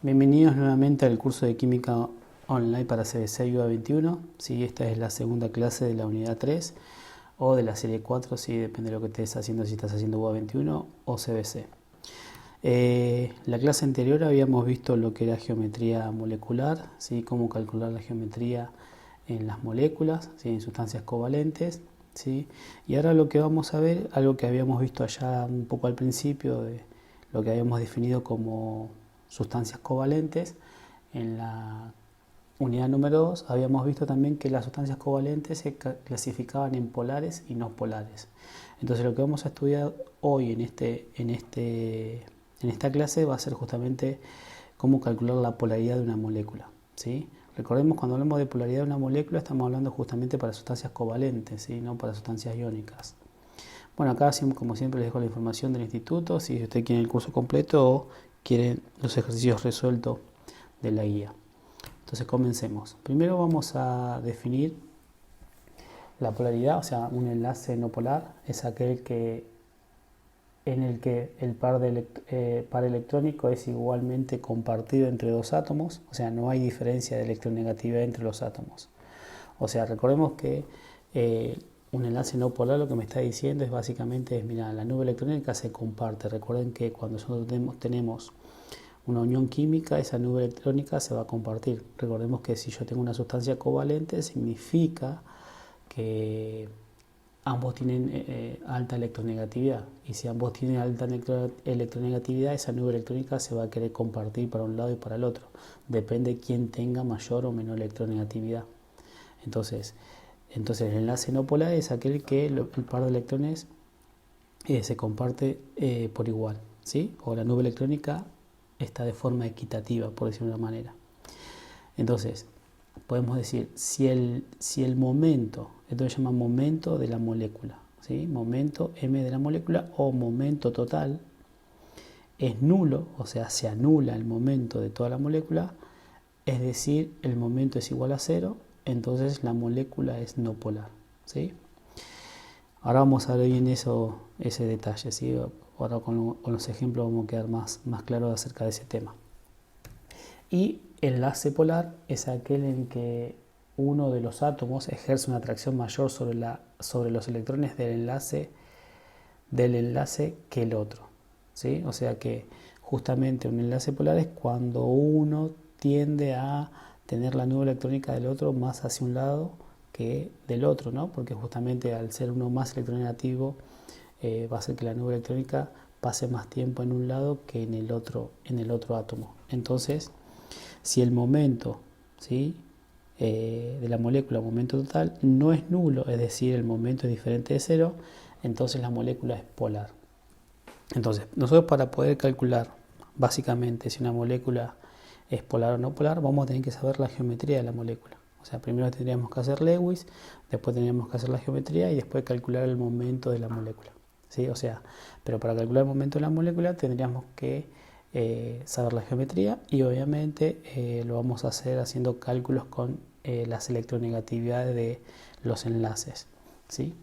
Bienvenidos nuevamente al curso de Química Online para CBC y UA21. Sí, esta es la segunda clase de la unidad 3 o de la serie 4, sí, depende de lo que estés haciendo, si estás haciendo UA21 o CBC. La clase anterior habíamos visto lo que era geometría molecular, ¿sí? Cómo calcular la geometría en las moléculas, ¿sí? En sustancias covalentes, ¿sí? Y ahora lo que vamos a ver, algo que habíamos visto allá un poco al principio, de lo que habíamos definido como sustancias covalentes. En la unidad número 2 habíamos visto también que las sustancias covalentes se clasificaban en polares y no polares. Entonces lo que vamos a estudiar hoy en esta clase va a ser justamente cómo calcular la polaridad de una molécula, ¿sí? Recordemos, cuando hablamos de polaridad de una molécula estamos hablando justamente para sustancias covalentes, ¿sí? No para sustancias iónicas. Bueno, acá como siempre les dejo la información del instituto, si usted quiere el curso completo o quiere los ejercicios resueltos de la guía. Entonces comencemos. Primero vamos a definir la polaridad, o sea, un enlace no polar es aquel en el que el par electrónico es igualmente compartido entre dos átomos, o sea, no hay diferencia de electronegatividad entre los átomos. O sea, recordemos que un enlace no polar lo que me está diciendo es básicamente, mira, la nube electrónica se comparte. Recuerden que cuando nosotros tenemos una unión química, esa nube electrónica se va a compartir. Recordemos que si yo tengo una sustancia covalente, significa que ambos tienen alta electronegatividad. Y si ambos tienen alta electronegatividad, esa nube electrónica se va a querer compartir para un lado y para el otro. Depende de quién tenga mayor o menor electronegatividad. Entonces el enlace no polar es aquel que el par de electrones se comparte por igual, ¿sí? O la nube electrónica está de forma equitativa, por decirlo de una manera. Entonces, podemos decir, si el momento, esto se llama momento de la molécula, ¿sí? Momento m de la molécula o momento total, es nulo, o sea, se anula el momento de toda la molécula, es decir, el momento es igual a 0, entonces la molécula es no polar, ¿sí? Ahora vamos a ver bien ese detalle, ¿sí? Ahora con los ejemplos vamos a quedar más claros acerca de ese tema. Y enlace polar es aquel en que uno de los átomos ejerce una atracción mayor sobre los electrones del enlace que el otro, ¿sí? O sea que justamente un enlace polar es cuando uno tiende a tener la nube electrónica del otro más hacia un lado que del otro, ¿no? Porque justamente al ser uno más electronegativo va a hacer que la nube electrónica pase más tiempo en un lado que en el otro átomo. Entonces, si el momento, ¿sí? De la molécula, momento total, no es nulo, es decir, el momento es diferente de 0, entonces la molécula es polar. Entonces, nosotros para poder calcular básicamente si una molécula es polar o no polar, vamos a tener que saber la geometría de la molécula. O sea, primero tendríamos que hacer Lewis, después tendríamos que hacer la geometría y después calcular el momento de la molécula, ¿sí? O sea, pero para calcular el momento de la molécula tendríamos que saber la geometría y obviamente lo vamos a hacer haciendo cálculos con las electronegatividades de los enlaces, ¿sí?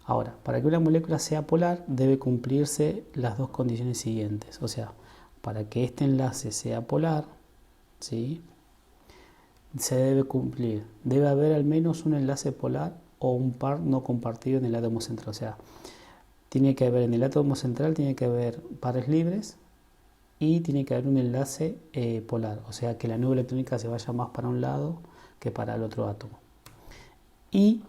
Ahora, para que una molécula sea polar debe cumplirse las dos condiciones siguientes. O sea, para que este enlace sea polar, ¿sí? Se debe cumplir, debe haber al menos un enlace polar o un par no compartido en el átomo central. O sea, tiene que haber en el átomo central tiene que haber pares libres y tiene que haber un enlace polar. O sea, que la nube electrónica se vaya más para un lado que para el otro átomo. Y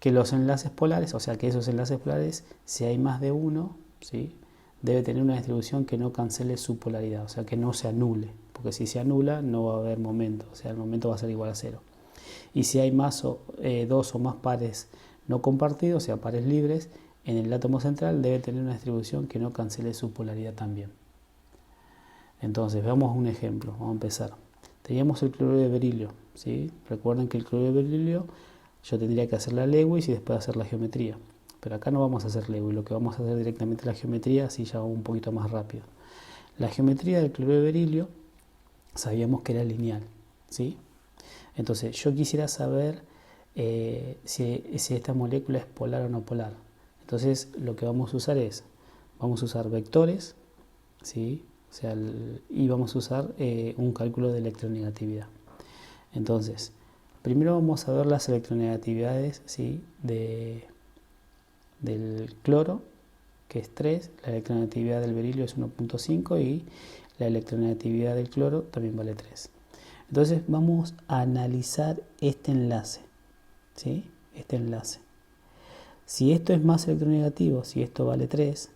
que los enlaces polares, o sea que esos enlaces polares, si hay más de uno, ¿sí? Debe tener una distribución que no cancele su polaridad, o sea que no se anule, porque si se anula no va a haber momento, o sea el momento va a ser igual a 0. Y si hay dos o más pares no compartidos, o sea pares libres, en el átomo central debe tener una distribución que no cancele su polaridad también. Entonces veamos un ejemplo, vamos a empezar. Teníamos el cloruro de berilio, ¿sí? Recuerden que el cloruro de berilio yo tendría que hacer la Lewis y después hacer la geometría. Pero acá no vamos a hacer Lewis, lo que vamos a hacer directamente es la geometría, así ya va un poquito más rápido. La geometría del cloruro de berilio sabíamos que era lineal, ¿sí? Entonces yo quisiera saber si esta molécula es polar o no polar. Entonces lo que vamos a usar vamos a usar vectores, ¿sí? sea, y vamos a usar un cálculo de electronegatividad. Entonces, primero vamos a ver las electronegatividades, ¿sí? Del cloro, que es 3, la electronegatividad del berilio es 1.5 y la electronegatividad del cloro también vale 3. Entonces vamos a analizar este enlace, ¿sí? Este enlace. Si esto es más electronegativo, si esto vale 3,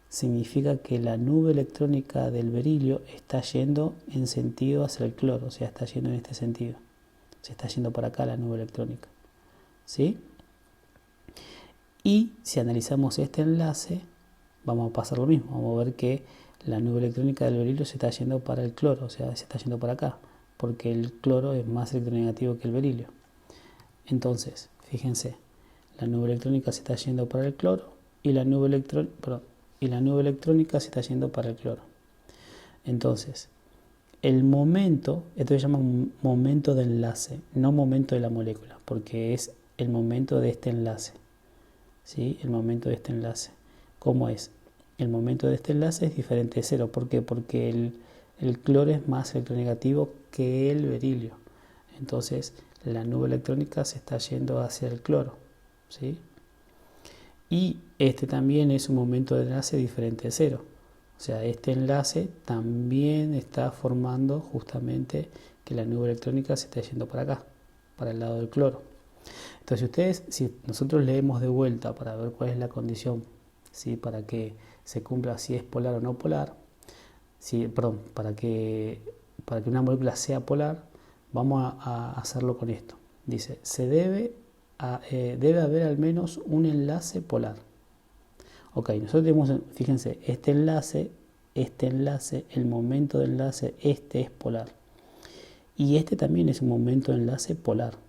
significa que la nube electrónica del berilio está yendo en sentido hacia el cloro, o sea, está yendo en este sentido. Se está yendo para acá la nube electrónica, ¿sí? Y si analizamos este enlace, vamos a pasar lo mismo. Vamos a ver que la nube electrónica del berilio se está yendo para el cloro, o sea, se está yendo para acá, porque el cloro es más electronegativo que el berilio. Entonces, fíjense, la nube electrónica se está yendo para el cloro y la nube electrónica se está yendo para el cloro. Entonces, el momento, esto se llama momento de enlace, no momento de la molécula, porque es el momento de este enlace. ¿Sí? El momento de este enlace. ¿Cómo es? El momento de este enlace es diferente de cero. ¿Por qué? Porque el cloro es más electronegativo que el berilio. Entonces, la nube electrónica se está yendo hacia el cloro, ¿sí? Y este también es un momento de enlace diferente de cero. O sea, este enlace también está formando justamente que la nube electrónica se está yendo para acá, para el lado del cloro. Entonces, si nosotros leemos de vuelta para ver cuál es la condición, ¿sí? Para que se cumpla si es polar o no polar, para que una molécula sea polar, vamos a hacerlo con esto. Dice, debe haber al menos un enlace polar. Ok, nosotros tenemos, fíjense, este enlace, el momento de enlace, este es polar. Y este también es un momento de enlace polar.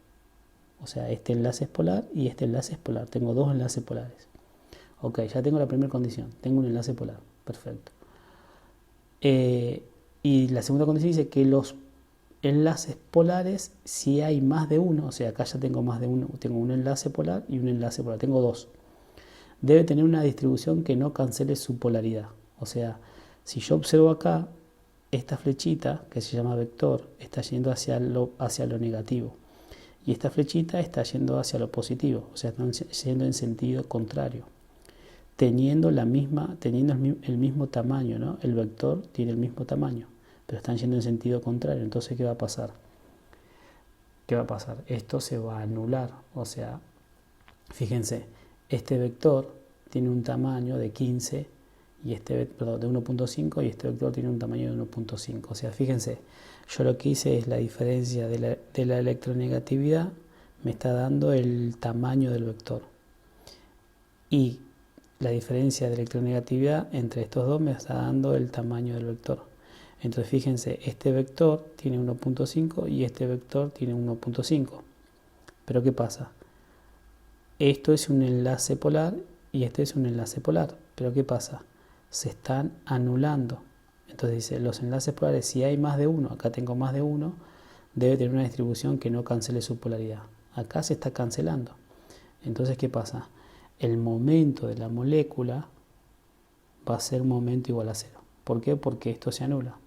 O sea, este enlace es polar y este enlace es polar. Tengo dos enlaces polares. Ok, ya tengo la primera condición. Tengo un enlace polar. Perfecto. Y la segunda condición dice que los enlaces polares, si hay más de uno, o sea, acá ya tengo más de uno, tengo un enlace polar y un enlace polar. Tengo dos. Debe tener una distribución que no cancele su polaridad. O sea, si yo observo acá, esta flechita, que se llama vector, está yendo hacia lo negativo. Y esta flechita está yendo hacia lo positivo, o sea, están yendo en sentido contrario, teniendo el mismo tamaño, ¿no? El vector tiene el mismo tamaño, pero están yendo en sentido contrario. Entonces, ¿qué va a pasar? ¿Qué va a pasar? Esto se va a anular, o sea, fíjense, este vector tiene un tamaño de 15 y de 1.5 y este vector tiene un tamaño de 1.5. O sea, fíjense, yo lo que hice es la diferencia de la electronegatividad, me está dando el tamaño del vector. Y la diferencia de electronegatividad entre estos dos me está dando el tamaño del vector. Entonces, fíjense, este vector tiene 1.5 y este vector tiene 1.5. Pero ¿qué pasa? Esto es un enlace polar y este es un enlace polar. Pero ¿qué pasa? Se están anulando. Entonces dice, los enlaces polares, si hay más de uno, acá tengo más de uno, debe tener una distribución que no cancele su polaridad. Acá se está cancelando. Entonces, ¿qué pasa? El momento de la molécula va a ser un momento igual a cero. ¿Por qué? Porque esto se anula.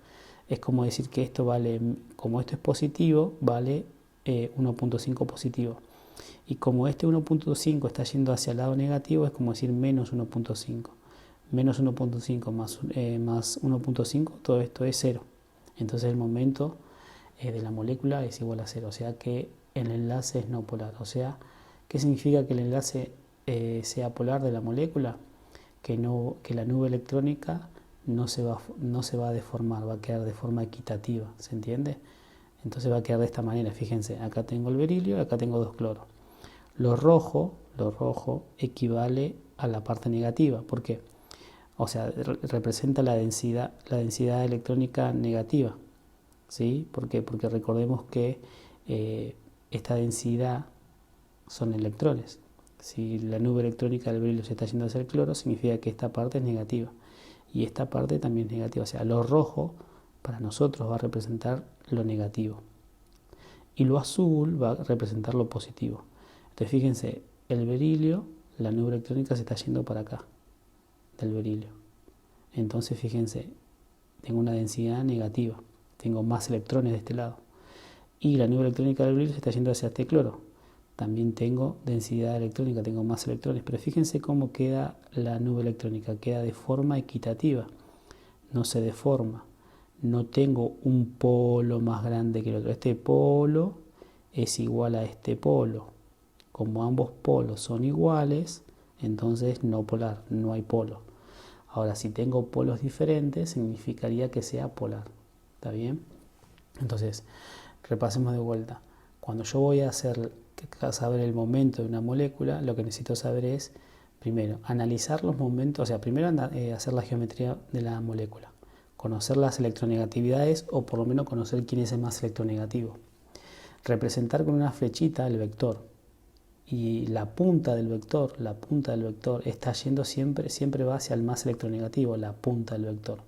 Es como decir que esto vale, como esto es positivo, vale 1.5 positivo. Y como este 1.5 está yendo hacia el lado negativo, es como decir menos 1.5. Menos 1.5 más 1.5, todo esto es 0. Entonces el momento de la molécula es igual a 0. O sea que el enlace es no polar. O sea, ¿qué significa que el enlace sea polar de la molécula? Que la nube electrónica no se va a deformar, va a quedar de forma equitativa. ¿Se entiende? Entonces va a quedar de esta manera. Fíjense, acá tengo el berilio y acá tengo dos cloros. Lo rojo equivale a la parte negativa. ¿Por qué? O sea, representa la densidad electrónica negativa. ¿Sí? ¿Por qué? Porque recordemos que esta densidad son electrones. Si la nube electrónica del berilio se está yendo hacia el cloro, significa que esta parte es negativa. Y esta parte también es negativa. O sea, lo rojo para nosotros va a representar lo negativo. Y lo azul va a representar lo positivo. Entonces fíjense, el berilio, la nube electrónica se está yendo para acá, del berilio. Entonces fíjense, tengo una densidad negativa, tengo más electrones de este lado. Y la nube electrónica del brillo se está yendo hacia este cloro. También tengo densidad electrónica, tengo más electrones. Pero fíjense cómo queda la nube electrónica, queda de forma equitativa, no se deforma. No tengo un polo más grande que el otro. Este polo es igual a este polo. Como ambos polos son iguales, entonces no polar, no hay polo. Ahora, si tengo polos diferentes, significaría que sea polar. ¿Está bien? Entonces, repasemos de vuelta. Cuando yo voy a saber el momento de una molécula, lo que necesito saber es, primero, analizar los momentos, o sea, primero hacer la geometría de la molécula, conocer las electronegatividades o por lo menos conocer quién es el más electronegativo. Representar con una flechita el vector. Y la punta del vector está yendo siempre va hacia el más electronegativo, la punta del vector.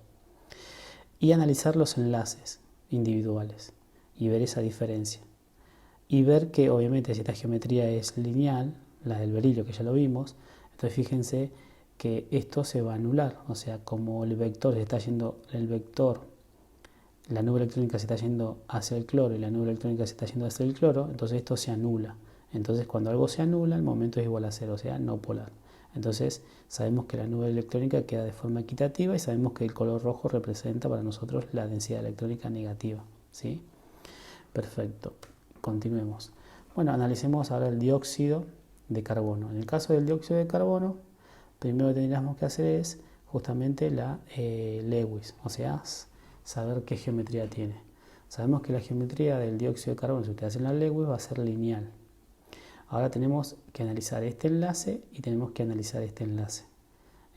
Y analizar los enlaces individuales y ver esa diferencia. Y ver que obviamente si esta geometría es lineal, la del berilio que ya lo vimos, entonces fíjense que esto se va a anular. O sea, como el vector está yendo, la nube electrónica se está yendo hacia el cloro y la nube electrónica se está yendo hacia el cloro, entonces esto se anula. Entonces cuando algo se anula, el momento es igual a cero, o sea, no polar. Entonces sabemos que la nube electrónica queda de forma equitativa y sabemos que el color rojo representa para nosotros la densidad electrónica negativa. ¿Sí? Perfecto. Continuemos. Bueno, analicemos ahora el dióxido de carbono. En el caso del dióxido de carbono, primero que tendríamos que hacer es justamente la Lewis, o sea, saber qué geometría tiene. Sabemos que la geometría del dióxido de carbono, si ustedes hacen la Lewis, va a ser lineal. Ahora tenemos que analizar este enlace y tenemos que analizar este enlace.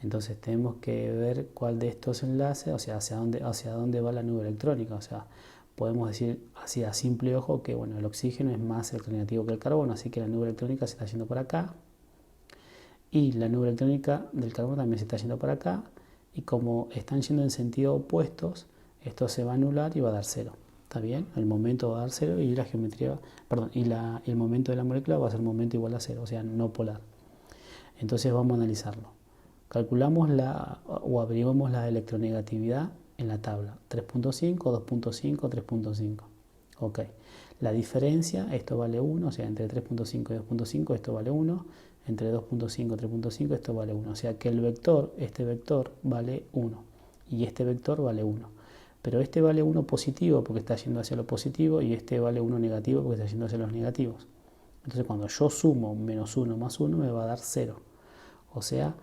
Entonces tenemos que ver cuál de estos enlaces, o sea, hacia dónde va la nube electrónica. O sea, podemos decir así a simple ojo que bueno, el oxígeno es más electronegativo que el carbono, así que la nube electrónica se está yendo para acá. Y la nube electrónica del carbono también se está yendo para acá. Y como están yendo en sentido opuestos, esto se va a anular y va a dar cero. ¿Está bien? El momento va a dar cero y la geometría, perdón, y el momento de la molécula va a ser momento igual a cero, o sea, no polar. Entonces vamos a analizarlo. Calculamos o averiguamos la electronegatividad en la tabla. 3.5, 2.5, 3.5. Ok. La diferencia, esto vale 1, o sea, entre 3.5 y 2.5 esto vale 1. Entre 2.5 y 3.5 esto vale 1. O sea que el vector, este vector vale 1. Y este vector vale 1. Pero este vale 1 positivo porque está yendo hacia lo positivo y este vale 1 negativo porque está yendo hacia los negativos. Entonces cuando yo sumo menos 1 más 1 me va a dar 0. O sea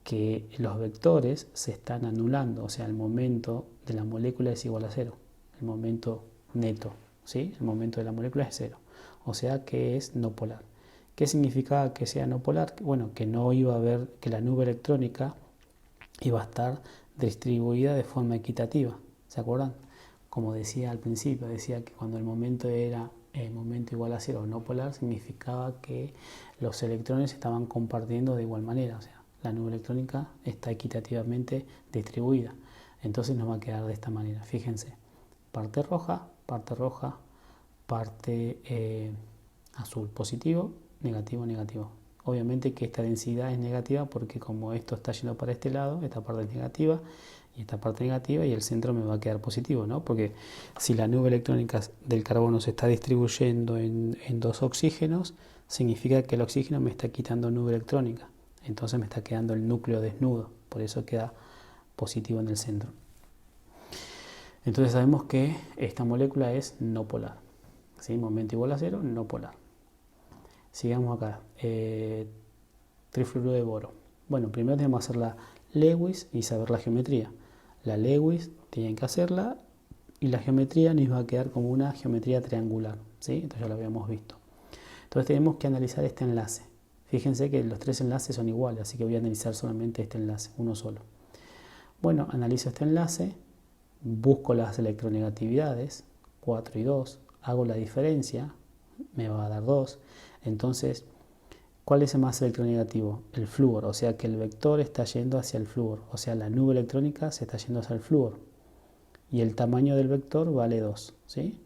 que los vectores se están anulando. O sea, el momento de la molécula es igual a 0. El momento neto, ¿sí? El momento de la molécula es 0. O sea que es no polar. ¿Qué significa que sea no polar? Bueno, que no iba a haber, que la nube electrónica iba a estar distribuida de forma equitativa. ¿Se acuerdan? Como decía al principio, decía que cuando el momento era el momento igual a 0 no polar, significaba que los electrones estaban compartiendo de igual manera. O sea, la nube electrónica está equitativamente distribuida. Entonces nos va a quedar de esta manera. Fíjense, parte roja, parte azul, positivo, negativo, negativo. Obviamente que esta densidad es negativa porque como esto está yendo para este lado, esta parte es negativa y esta parte negativa y el centro me va a quedar positivo, ¿no? Porque si la nube electrónica del carbono se está distribuyendo en dos oxígenos, significa que el oxígeno me está quitando nube electrónica. Entonces me está quedando el núcleo desnudo, por eso queda positivo en el centro. Entonces sabemos que esta molécula es no polar. ¿Sí? Momento igual a 0, no polar. Sigamos acá. Trifluoruro de boro. Bueno, primero tenemos que hacer la Lewis y saber la geometría. La Lewis tienen que hacerla y la geometría nos va a quedar como una geometría triangular. ¿Sí? Esto ya lo habíamos visto. Entonces tenemos que analizar este enlace. Fíjense que los tres enlaces son iguales, así que voy a analizar solamente este enlace, uno solo. Bueno, analizo este enlace, busco las electronegatividades, 4 y 2, hago la diferencia, me va a dar 2. Entonces, ¿cuál es el más electronegativo? El flúor, o sea que el vector está yendo hacia el flúor, o sea la nube electrónica se está yendo hacia el flúor. Y el tamaño del vector vale 2, ¿sí?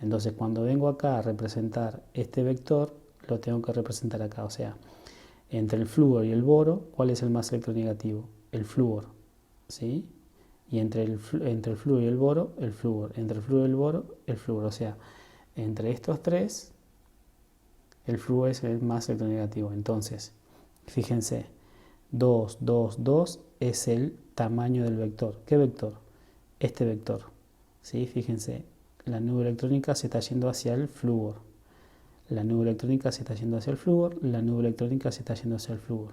Entonces cuando vengo acá a representar este vector, lo tengo que representar acá, o sea, entre el flúor y el boro, ¿cuál es el más electronegativo? El flúor, ¿sí? Y entre el flúor y el boro, el flúor. Entre el flúor y el boro, el flúor. O sea, entre estos tres, el flúor es el más electronegativo. Entonces, fíjense, 2, 2, 2 es el tamaño del vector. ¿Qué vector? Este vector. ¿Sí? Fíjense, la nube electrónica se está yendo hacia el flúor. La nube electrónica se está yendo hacia el flúor. La nube electrónica se está yendo hacia el flúor.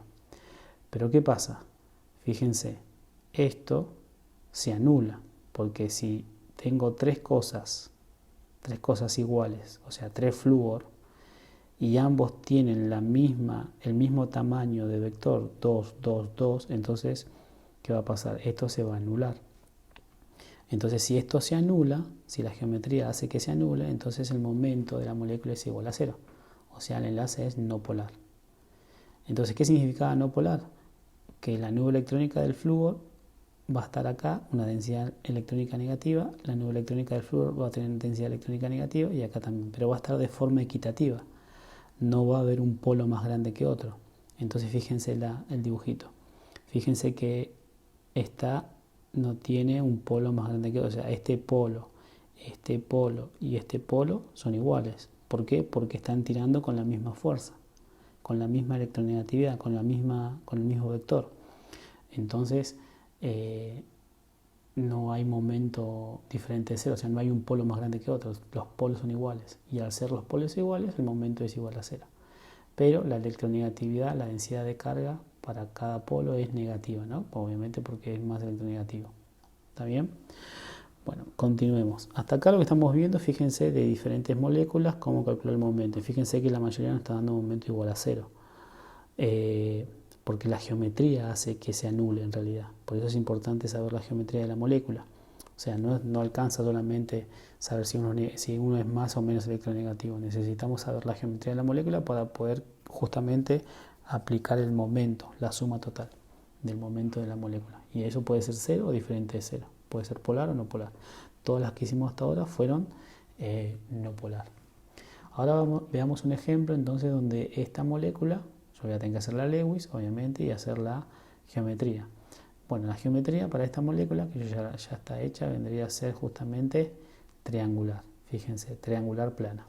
Pero ¿qué pasa? Fíjense, esto se anula, porque si tengo tres cosas iguales, o sea, tres flúor, y ambos tienen el mismo tamaño de vector, 2, 2, 2, entonces, ¿qué va a pasar? Esto se va a anular. Entonces, si esto se anula, si la geometría hace que se anule, entonces el momento de la molécula es igual a cero. O sea, el enlace es no polar. Entonces, ¿qué significaba no polar? Que la nube electrónica del flúor va a estar acá, una densidad electrónica negativa, la nube electrónica del flúor va a tener densidad electrónica negativa y acá también, pero va a estar de forma equitativa. No va a haber un polo más grande que otro. Entonces fíjense el dibujito. Fíjense que esta no tiene un polo más grande que otro. O sea, este polo y este polo son iguales. ¿Por qué? Porque están tirando con la misma fuerza, con la misma electronegatividad, con el mismo vector. Entonces, no hay momento diferente de cero, o sea, no hay un polo más grande que otro, los polos son iguales, y al ser los polos iguales, el momento es igual a cero. Pero la electronegatividad, la densidad de carga para cada polo es negativa, ¿no? Obviamente porque es más electronegativo. ¿Está bien? Bueno, continuemos. Hasta acá lo que estamos viendo, fíjense, de diferentes moléculas, cómo calcular el momento. Fíjense que la mayoría nos está dando un momento igual a cero. Porque la geometría hace que se anule en realidad. Por eso es importante saber la geometría de la molécula. O sea, no alcanza solamente saber si uno es más o menos electronegativo. Necesitamos saber la geometría de la molécula para poder justamente aplicar el momento, la suma total del momento de la molécula. Y eso puede ser cero o diferente de cero. Puede ser polar o no polar. Todas las que hicimos hasta ahora fueron no polar. Ahora veamos un ejemplo entonces donde esta molécula, yo voy a tener que hacer la Lewis, obviamente, y hacer la geometría. Bueno, la geometría para esta molécula, que ya está hecha, vendría a ser justamente triangular. Fíjense, triangular plana.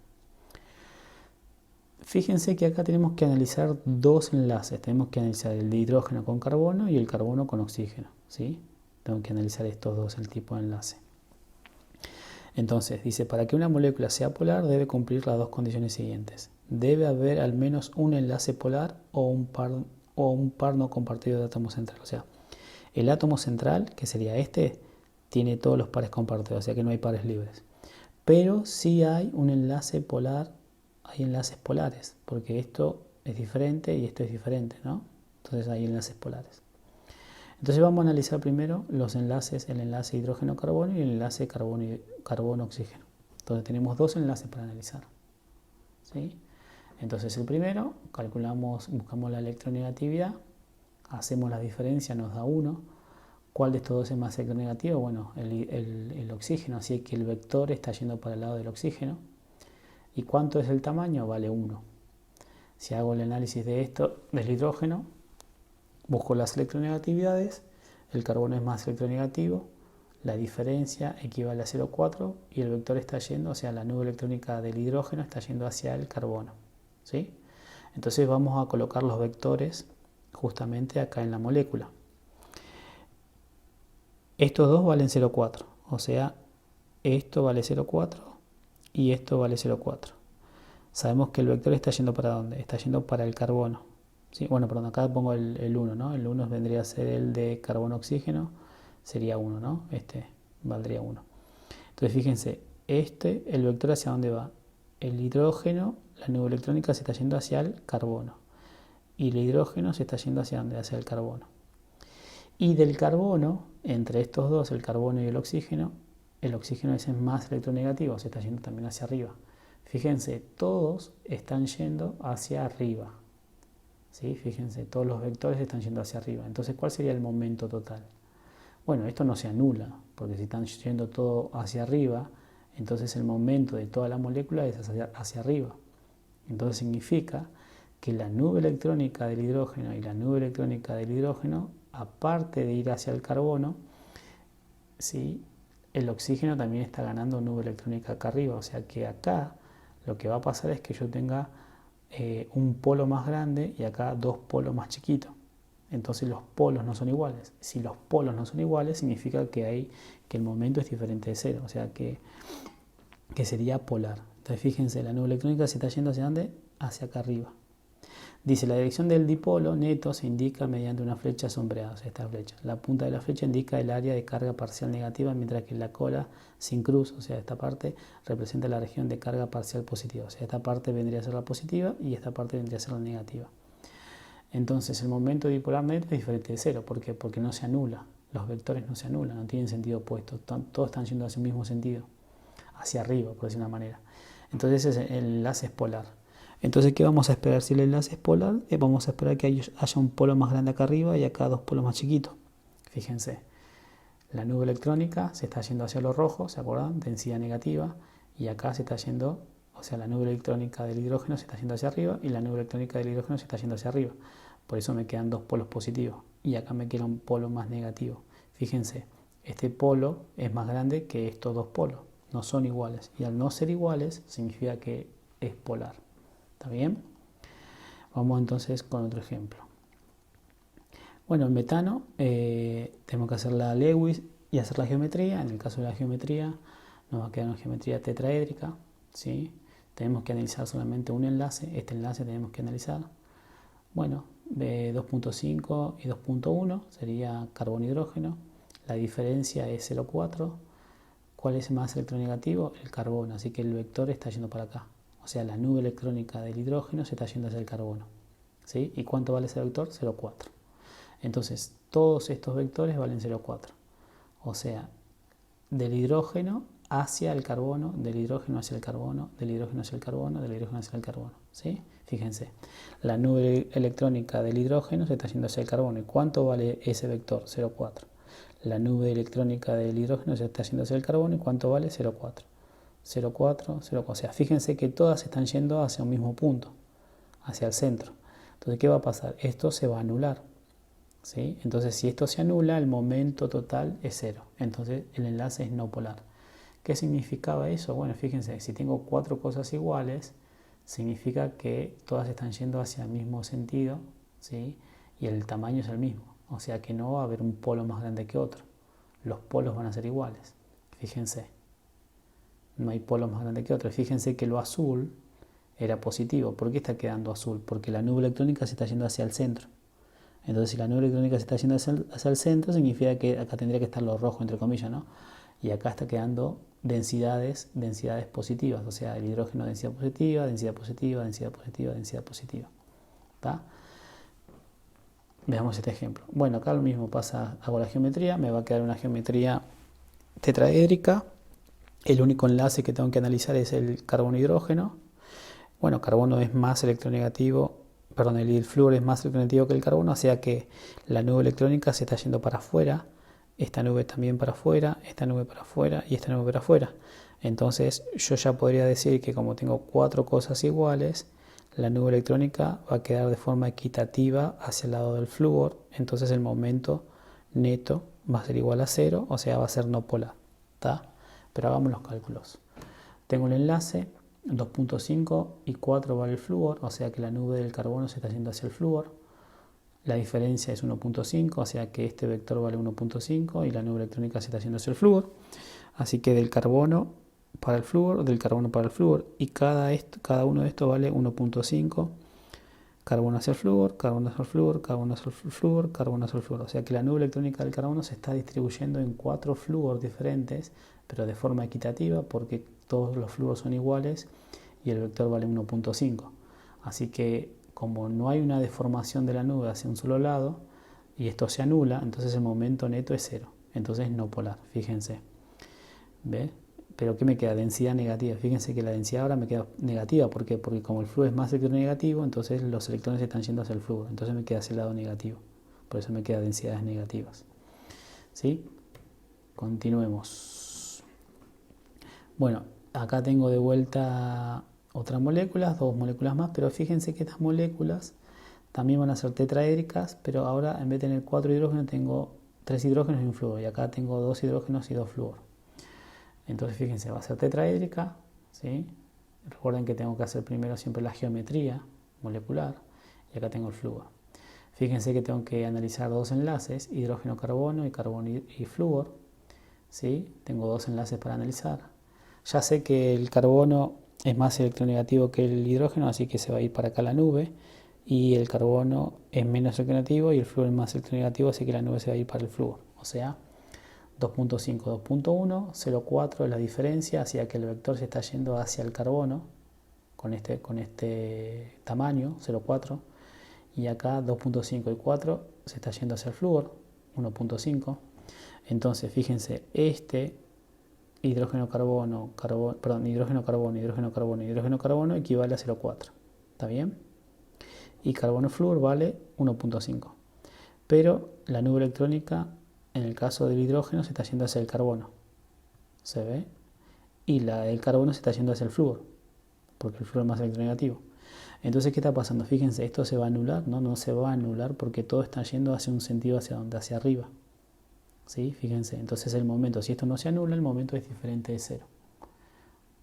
Fíjense que acá tenemos que analizar dos enlaces. Tenemos que analizar el de hidrógeno con carbono y el carbono con oxígeno. ¿Sí? Tengo que analizar estos dos, el tipo de enlace. Entonces, dice, para que una molécula sea polar debe cumplir las dos condiciones siguientes. Debe haber al menos un enlace polar o un par no compartido de átomo central. O sea, el átomo central, que sería este, tiene todos los pares compartidos, o sea que no hay pares libres. Pero sí hay un enlace polar, hay enlaces polares, porque esto es diferente y esto es diferente, ¿no? Entonces hay enlaces polares. Entonces vamos a analizar primero los enlaces, el enlace hidrógeno-carbono y el enlace carbono-oxígeno. Entonces tenemos dos enlaces para analizar. ¿Sí? Entonces el primero, buscamos la electronegatividad, hacemos la diferencia, nos da 1. ¿Cuál de estos dos es más electronegativo? Bueno, el oxígeno, así que el vector está yendo para el lado del oxígeno. ¿Y cuánto es el tamaño? Vale 1. Si hago el análisis de esto, del hidrógeno, busco las electronegatividades, el carbono es más electronegativo, la diferencia equivale a 0,4 y el vector está yendo, o sea, la nube electrónica del hidrógeno está yendo hacia el carbono. ¿Sí? Entonces vamos a colocar los vectores justamente acá en la molécula. Estos dos valen 0,4, o sea, esto vale 0,4 y esto vale 0,4. Sabemos que el vector está yendo para ¿dónde? Está yendo para el carbono. ¿Sí? Bueno, perdón, acá pongo el 1, ¿no? El 1 vendría a ser el de carbono-oxígeno, sería 1, ¿no? Este valdría 1. Entonces fíjense, el vector hacia dónde va. El hidrógeno, la nube electrónica se está yendo hacia el carbono. Y el hidrógeno se está yendo hacia dónde? Hacia el carbono. Y del carbono, entre estos dos, el carbono y el oxígeno es más electronegativo, se está yendo también hacia arriba. Fíjense, todos están yendo hacia arriba. ¿Sí? Fíjense, todos los vectores están yendo hacia arriba. Entonces, ¿cuál sería el momento total? Bueno, esto no se anula, porque si están yendo todo hacia arriba, entonces el momento de toda la molécula es hacia arriba. Entonces significa que la nube electrónica del hidrógeno y la nube electrónica del hidrógeno, aparte de ir hacia el carbono, ¿sí? El oxígeno también está ganando nube electrónica acá arriba, o sea que acá lo que va a pasar es que yo tenga un polo más grande y acá dos polos más chiquitos. Entonces los polos no son iguales. Si los polos no son iguales, significa que el momento es diferente de cero, o sea que sería polar. Entonces fíjense, la nube electrónica se está yendo hacia dónde? Hacia acá arriba. Dice, la dirección del dipolo neto se indica mediante una flecha sombreada, o sea, esta flecha. La punta de la flecha indica el área de carga parcial negativa, mientras que la cola sin cruz, o sea, esta parte, representa la región de carga parcial positiva. O sea, esta parte vendría a ser la positiva y esta parte vendría a ser la negativa. Entonces, el momento dipolar neto es diferente de cero. ¿Por qué? Porque no se anula. Los vectores no se anulan, no tienen sentido opuesto. Todos están yendo hacia el mismo sentido, hacia arriba, por decir una manera. Entonces, el enlace es polar. Entonces, ¿qué vamos a esperar si el enlace es polar? Vamos a esperar que haya un polo más grande acá arriba y acá dos polos más chiquitos. Fíjense, la nube electrónica se está yendo hacia lo rojo, ¿se acuerdan? Densidad negativa. Y acá se está yendo, o sea, la nube electrónica del hidrógeno se está yendo hacia arriba y la nube electrónica del hidrógeno se está yendo hacia arriba. Por eso me quedan dos polos positivos y acá me queda un polo más negativo. Fíjense, este polo es más grande que estos dos polos. No son iguales. Y al no ser iguales, significa que es polar. ¿Está bien? Vamos entonces con otro ejemplo. Bueno, en metano tenemos que hacer la Lewis y hacer la geometría. En el caso de la geometría nos va a quedar una geometría tetraédrica, ¿sí? Tenemos que analizar solamente un enlace. Este enlace tenemos que analizar. Bueno, de 2.5 y 2.1 sería carbono-hidrógeno. La diferencia es 0,4. ¿Cuál es más electronegativo? El carbono, así que el vector está yendo para acá. O sea, la nube electrónica del hidrógeno se está yendo hacia el carbono. ¿Sí? ¿Y cuánto vale ese vector? 0,4. Entonces, todos estos vectores valen 0,4. O sea, del hidrógeno hacia el carbono, del hidrógeno hacia el carbono, del hidrógeno hacia el carbono, del hidrógeno hacia el carbono. ¿Sí? Fíjense, la nube electrónica del hidrógeno se está yendo hacia el carbono. ¿Y cuánto vale ese vector? 0,4. La nube electrónica del hidrógeno se está yendo hacia el carbono. ¿Y cuánto vale? 0,4. 0,4, 0,4. O sea, fíjense que todas están yendo hacia un mismo punto, hacia el centro. Entonces, ¿qué va a pasar? Esto se va a anular. ¿Sí? Entonces, si esto se anula, el momento total es cero. Entonces, el enlace es no polar. ¿Qué significaba eso? Bueno, fíjense, si tengo cuatro cosas iguales, significa que todas están yendo hacia el mismo sentido, ¿sí? Y el tamaño es el mismo. O sea que no va a haber un polo más grande que otro. Los polos van a ser iguales. Fíjense. No hay polo más grande que otro. Fíjense que lo azul era positivo. ¿Por qué está quedando azul? Porque la nube electrónica se está yendo hacia el centro. Entonces, si la nube electrónica se está yendo hacia el centro, significa que acá tendría que estar lo rojo, entre comillas, ¿no? Y acá está quedando densidades positivas. O sea, el hidrógeno densidad positiva, densidad positiva, densidad positiva, densidad positiva. ¿Está? Veamos este ejemplo. Bueno, acá lo mismo pasa, hago la geometría, me va a quedar una geometría tetraédrica. El único enlace que tengo que analizar es el carbono-hidrógeno. Bueno, carbono es más electronegativo, perdón, el flúor es más electronegativo que el carbono, o sea que la nube electrónica se está yendo para afuera, esta nube también para afuera, esta nube para afuera y esta nube para afuera. Entonces yo ya podría decir que como tengo cuatro cosas iguales, la nube electrónica va a quedar de forma equitativa hacia el lado del flúor, entonces el momento neto va a ser igual a cero, o sea va a ser no polar. ¿Está? Pero hagamos los cálculos. Tengo el enlace, 2.5 y 4 vale el flúor, o sea que la nube del carbono se está yendo hacia el flúor. La diferencia es 1.5, o sea que este vector vale 1.5 y la nube electrónica se está yendo hacia el flúor. Así que del carbono para el flúor, del carbono para el flúor, y cada uno de estos vale 1.5. Carbono hacia el flúor, carbono hacia el flúor, carbono hacia el flúor, carbono hacia el flúor. O sea que la nube electrónica del carbono se está distribuyendo en 4 flúor diferentes, pero de forma equitativa porque todos los flúor son iguales y el vector vale 1.5. Así que como no hay una deformación de la nube hacia un solo lado y esto se anula, entonces el momento neto es cero. Entonces no polar, fíjense. ¿Ve? Pero ¿qué me queda? Densidad negativa. Fíjense que la densidad ahora me queda negativa. ¿Por qué? Porque como el flúor es más electronegativo, entonces los electrones están yendo hacia el flúor. Entonces me queda hacia el lado negativo. Por eso me quedan densidades negativas. ¿Sí? Continuemos. Bueno, acá tengo de vuelta otras moléculas, 2 moléculas más, pero fíjense que estas moléculas también van a ser tetraédricas, pero ahora en vez de tener 4 hidrógenos 3 hidrógenos y un flúor. Y acá tengo 2 hidrógenos y 2 flúor. Entonces fíjense, va a ser tetraédrica, ¿sí? Recuerden que tengo que hacer primero siempre la geometría molecular. Y acá tengo el flúor. Fíjense que tengo que analizar 2 enlaces, hidrógeno-carbono y carbono y flúor, ¿sí? Tengo 2 enlaces para analizar. Ya sé que el carbono es más electronegativo que el hidrógeno, así que se va a ir para acá la nube. Y el carbono es menos electronegativo y el flúor es más electronegativo, así que la nube se va a ir para el flúor. O sea, 2.5, 2.1, 0.4 es la diferencia, hacia que el vector se está yendo hacia el carbono con este tamaño, 0.4. Y acá 2.5 y 4 se está yendo hacia el flúor, 1.5. Entonces, fíjense, este hidrógeno-carbono, hidrógeno-carbono, hidrógeno-carbono, hidrógeno-carbono equivale a 0.4. ¿Está bien? Y carbono-flúor vale 1.5. Pero la nube electrónica, en el caso del hidrógeno, se está yendo hacia el carbono. ¿Se ve? Y la del carbono se está yendo hacia el flúor, porque el flúor es más electronegativo. Entonces, ¿qué está pasando? Fíjense, ¿esto se va a anular? No se va a anular porque todo está yendo hacia un sentido hacia donde, hacia arriba. ¿Sí? Fíjense, entonces el momento, si esto no se anula, el momento es diferente de 0.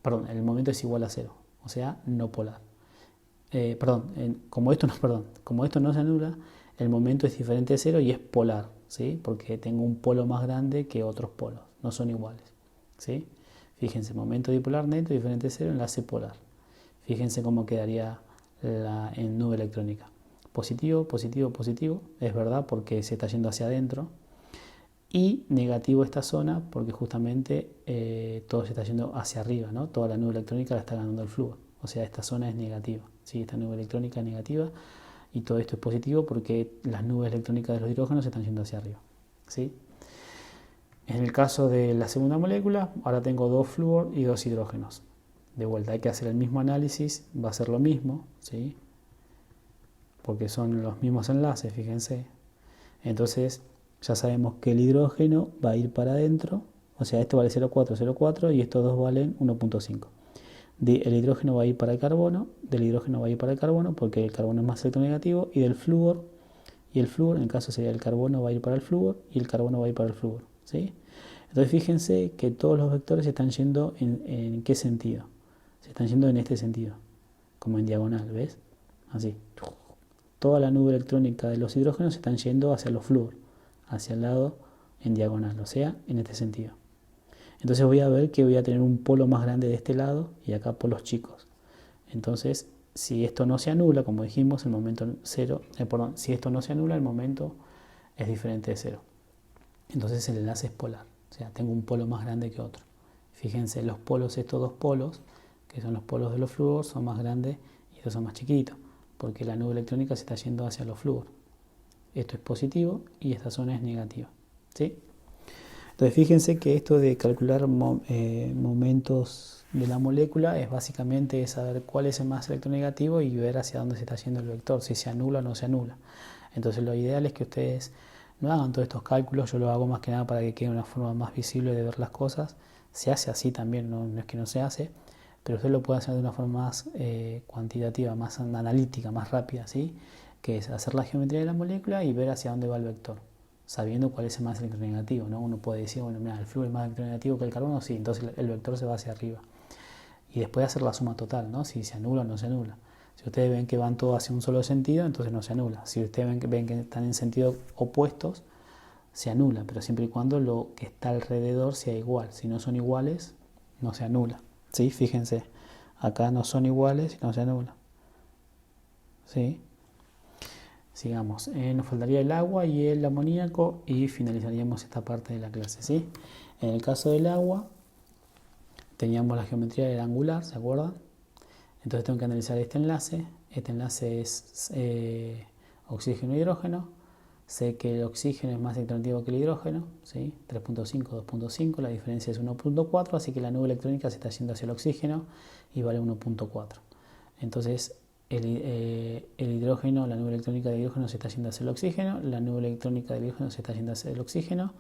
Perdón, el momento es igual a 0, o sea, no polar. Como esto no se anula, el momento es diferente de 0 y es polar, ¿sí? Porque tengo un polo más grande que otros polos, no son iguales, ¿sí? Fíjense, momento dipolar neto diferente de 0, enlace polar. Fíjense cómo quedaría en nube electrónica. Positivo, positivo, positivo, es verdad porque se está yendo hacia adentro. Y negativo esta zona porque justamente todo se está yendo hacia arriba, ¿no? Toda la nube electrónica la está ganando el flúor. O sea, esta zona es negativa, ¿sí? Esta nube electrónica es negativa y todo esto es positivo porque las nubes electrónicas de los hidrógenos se están yendo hacia arriba, ¿sí? En el caso de la segunda molécula, ahora tengo 2 flúor y 2 hidrógenos. De vuelta, hay que hacer el mismo análisis, va a ser lo mismo, ¿sí? Porque son los mismos enlaces, fíjense. Entonces, ya sabemos que el hidrógeno va a ir para adentro, o sea, esto vale 0,4, 0,4 y estos dos valen 1,5. El hidrógeno va a ir para el carbono, del hidrógeno va a ir para el carbono porque el carbono es más electronegativo, y del flúor, y el flúor, en el caso sería el carbono va a ir para el flúor y el carbono va a ir para el flúor, ¿sí? Entonces fíjense que todos los vectores se están yendo en qué sentido. Se están yendo en este sentido, como en diagonal, ¿ves? Así. Toda la nube electrónica de los hidrógenos se están yendo hacia los flúor, hacia el lado en diagonal, o sea, en este sentido. Entonces voy a ver que voy a tener un polo más grande de este lado y acá polos chicos. Entonces, si esto no se anula, como dijimos, el momento cero, si esto no se anula, el momento es diferente de 0. Entonces el enlace es polar, o sea, tengo un polo más grande que otro. Fíjense, los polos, estos dos polos, que son los polos de los flúor, son más grandes y estos son más chiquitos, porque la nube electrónica se está yendo hacia los flúor. Esto es positivo y esta zona es negativa, ¿sí? Entonces fíjense que esto de calcular momentos de la molécula es básicamente saber cuál es el más electronegativo y ver hacia dónde se está yendo el vector, si se anula o no se anula. Entonces lo ideal es que ustedes no hagan todos estos cálculos, yo lo hago más que nada para que quede una forma más visible de ver las cosas. Se hace así también, no es que no se hace, pero usted lo puede hacer de una forma más cuantitativa, más analítica, más rápida, ¿sí? Que es hacer la geometría de la molécula y ver hacia dónde va el vector, sabiendo cuál es el más electronegativo, ¿no? Uno puede decir, bueno, mira, el flúor es más electronegativo que el carbono, sí, entonces el vector se va hacia arriba. Y después hacer la suma total, ¿no? Si se anula o no se anula. Si ustedes ven que van todos hacia un solo sentido, entonces no se anula. Si ustedes ven que están en sentidos opuestos, se anula, pero siempre y cuando lo que está alrededor sea igual. Si no son iguales, no se anula, ¿sí? Fíjense, acá no son iguales y no se anula, ¿sí? Sigamos, nos faltaría el agua y el amoníaco y finalizaríamos esta parte de la clase, ¿sí? En el caso del agua, teníamos la geometría del angular, ¿se acuerdan? Entonces tengo que analizar este enlace es oxígeno e hidrógeno. Sé que el oxígeno es más electronegativo que el hidrógeno, ¿sí? 3.5, 2.5, la diferencia es 1.4, así que la nube electrónica se está yendo hacia el oxígeno y vale 1.4. Entonces el hidrógeno, la nube electrónica del hidrógeno se está yendo hacia el oxígeno, la nube electrónica del hidrógeno se está yendo hacia el oxígeno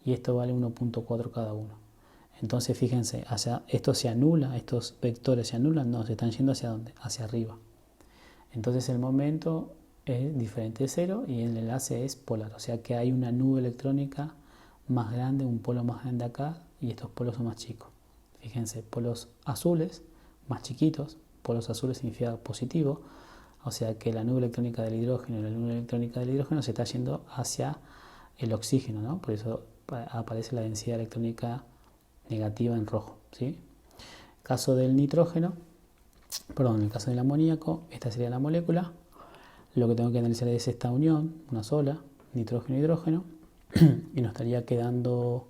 y esto vale 1.4 cada uno. Entonces fíjense, esto se anula, estos vectores se anulan, no, se están yendo hacia dónde, hacia arriba. Entonces el momento es diferente de 0 y el enlace es polar. O sea que hay una nube electrónica más grande, un polo más grande acá y estos polos son más chicos. Fíjense, polos azules más chiquitos, polos azules significa positivo, o sea que la nube electrónica del hidrógeno y la nube electrónica del hidrógeno se está yendo hacia el oxígeno, ¿no? Por eso aparece la densidad electrónica negativa en rojo, ¿sí? En el caso del nitrógeno, perdón, en el caso del amoníaco, esta sería la molécula. Lo que tengo que analizar es esta unión, una sola, nitrógeno-hidrógeno, y nos estaría quedando,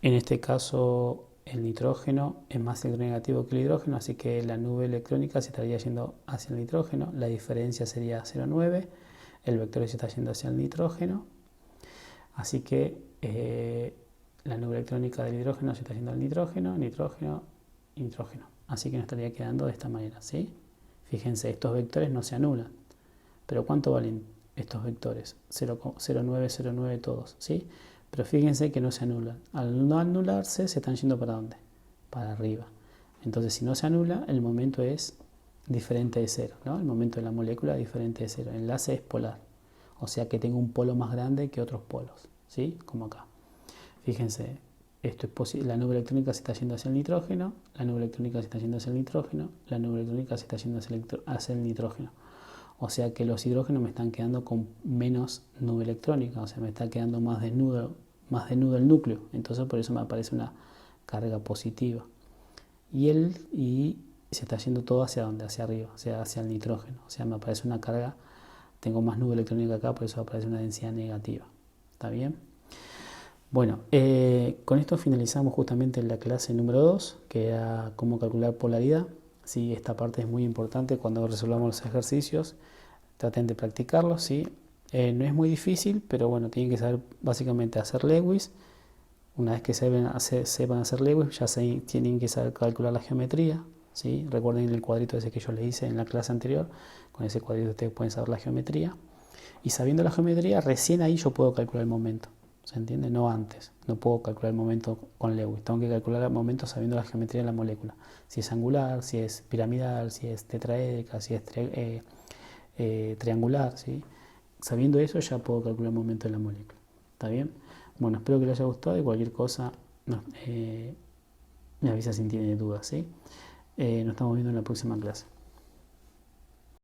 en este caso, el nitrógeno es más electronegativo que el hidrógeno, así que la nube electrónica se estaría yendo hacia el nitrógeno, la diferencia sería 0,9, el vector se está yendo hacia el nitrógeno, así que la nube electrónica del hidrógeno se está yendo al nitrógeno, nitrógeno, nitrógeno, así que nos estaría quedando de esta manera, ¿sí? Fíjense, estos vectores no se anulan, pero ¿cuánto valen estos vectores? 0,9, 0,9 todos, ¿sí? Pero fíjense que no se anulan. Al no anularse, se están yendo ¿para dónde? Para arriba. Entonces, si no se anula, el momento es diferente de 0, ¿no? El momento de la molécula es diferente de 0. El enlace es polar. O sea que tengo un polo más grande que otros polos, ¿sí? Como acá. Fíjense, esto es posible. La nube electrónica se está yendo hacia el nitrógeno, la nube electrónica se está yendo hacia el nitrógeno, la nube electrónica se está yendo hacia el nitrógeno. O sea que los hidrógenos me están quedando con menos nube electrónica, o sea, me está quedando más desnudo el núcleo. Entonces por eso me aparece una carga positiva. Y se está yendo todo hacia dónde, hacia arriba, o sea, hacia el nitrógeno. O sea, me aparece una carga, tengo más nube electrónica acá, por eso aparece una densidad negativa. ¿Está bien? Bueno, con esto finalizamos justamente la clase número 2, que era cómo calcular polaridad. Sí, esta parte es muy importante cuando resolvamos los ejercicios. Traten de practicarlos, ¿sí? No es muy difícil, pero bueno, tienen que saber básicamente hacer Lewis. Una vez que sepan hacer Lewis, ya tienen que saber calcular la geometría, ¿sí? Recuerden el cuadrito ese que yo les hice en la clase anterior. Con ese cuadrito ustedes pueden saber la geometría. Y sabiendo la geometría, recién ahí yo puedo calcular el momento. ¿Se entiende? No antes. No puedo calcular el momento con Lewis. Tengo que calcular el momento sabiendo la geometría de la molécula. Si es angular, si es piramidal, si es tetraédrica, si es triangular, ¿sí? Sabiendo eso ya puedo calcular el momento de la molécula. ¿Está bien? Bueno, espero que les haya gustado y cualquier cosa me avisa si tienen dudas, ¿sí? Nos estamos viendo en la próxima clase.